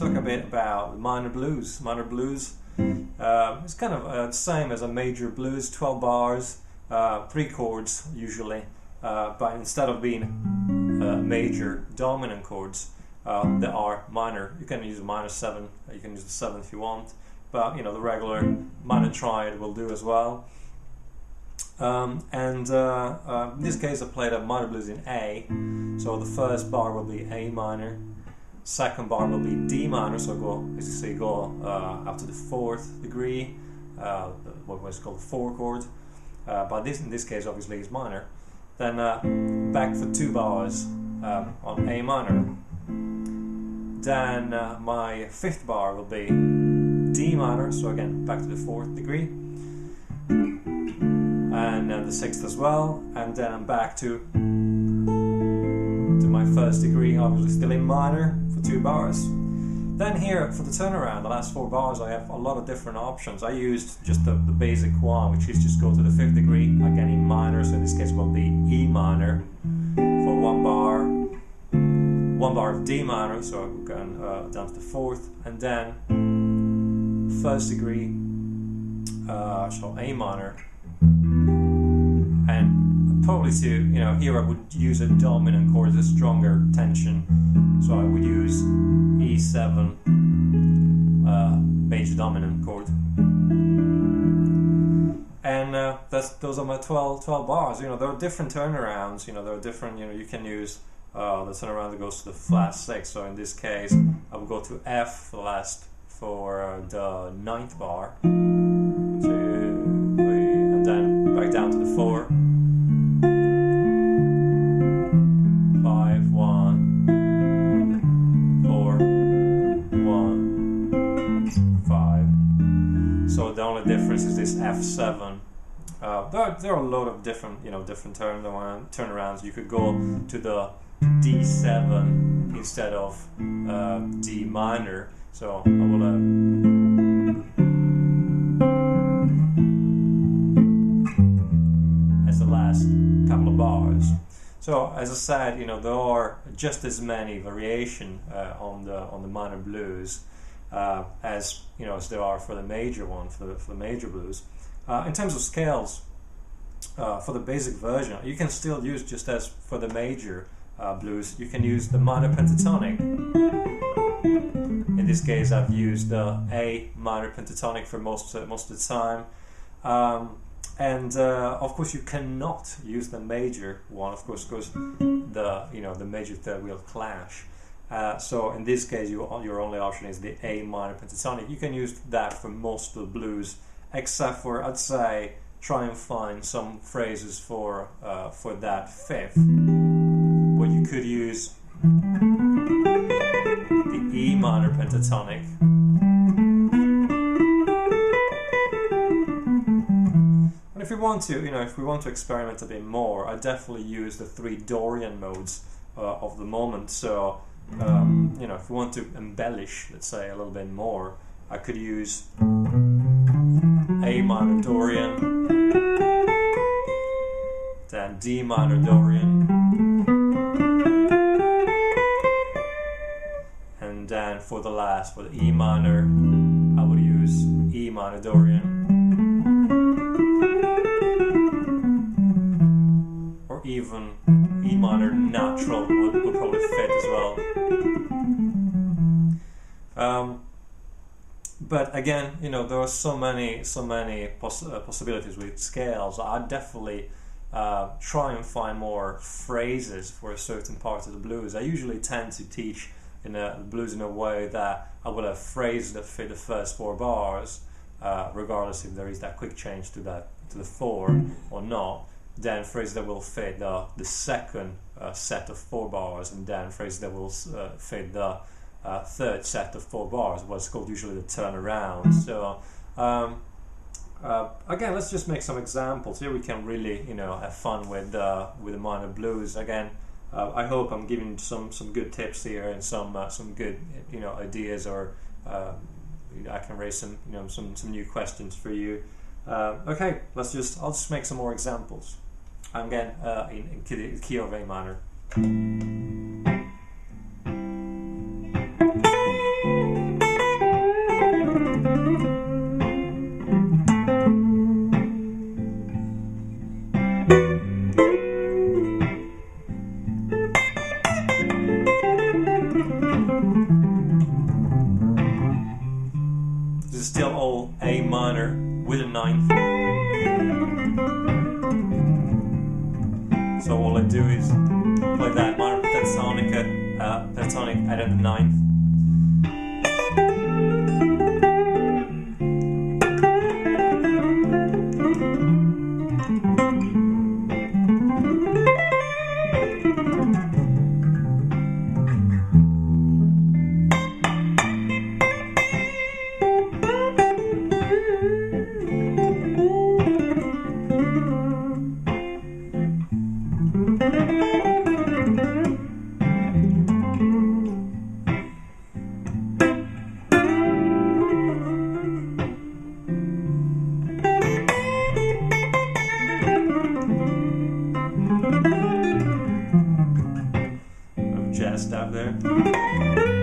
talk a bit about minor blues. Minor blues is kind of the same as a major blues, 12 bars, 3 chords usually, but instead of being major dominant chords, there are minor. You can use a minor 7, you can use the 7 if you want, but you know, the regular minor triad will do as well. In this case I played a minor blues in A, so the first bar will be A minor, second bar will be D minor, so go, as you see, go up to the 4th degree, what was called the 4 chord, but in this case obviously is minor. Then back for 2 bars on A minor. Then my 5th bar will be D minor, so again back to the 4th degree, and the 6th as well, and then I'm back to my 1st degree, obviously still in minor for 2 bars. Then here for the turnaround, the last 4 bars, I have a lot of different options. I used just the basic one, which is just go to the 5th degree, again in minor, so in this case it will be E minor for 1 bar, 1 bar of D minor, so I'm going down to the 4th, and then 1st degree, so A minor, and probably to, you know, here I would use a dominant chord, a stronger tension, so I would use E7, major dominant chord, and those are my 12 bars. You know, there are different turnarounds. You know, there are different. You know, you can use the turnaround that goes to the flat 6. So in this case, I will go to F for the 9th bar, 2, 3, and then back down to the 4. 5, 1, 4, 1, 5. So the only difference is this F7. There are a lot of different, different turnarounds. You could go to the D7 instead of D minor. So I will as the last couple of bars. So as I said, there are just as many variation on the minor blues as there are for the major one, for the major blues. In terms of scales, for the basic version, you can still use, just as for the major blues, you can use the minor pentatonic. In this case, I've used the A minor pentatonic for most of the time. Of course, you cannot use the major one, of course, because the major third will clash. So in this case, your only option is the A minor pentatonic. You can use that for most of the blues, except for, I'd say, try and find some phrases for that 5th, where you could use the E minor pentatonic. If we want to, experiment a bit more, I definitely use the 3 Dorian modes of the moment. So, if we want to embellish, let's say, a little bit more, I could use A minor Dorian, then D minor Dorian, and then for the E minor, I would use E minor Dorian. Even E minor natural would probably fit as well. But again, there are so many possibilities with scales. I'd definitely try and find more phrases for a certain part of the blues. I usually tend to teach the blues in a way that I will have phrases that fit the first 4 bars, regardless if there is that quick change to the 4 or not. Then phrases that will fit the second set of 4 bars, and then phrases that will fit the third set of 4 bars, what's called usually the turnaround. So again, let's just make some examples. Here we can really have fun with the minor blues. Again, I hope I'm giving some good tips here and some good ideas, or I can raise some new questions for you. Okay, I'll just make some more examples. Again, in key of A minor. This is still all A minor with a ninth. So all I do is play that minor pentatonic at the ninth. Jazz stuff there.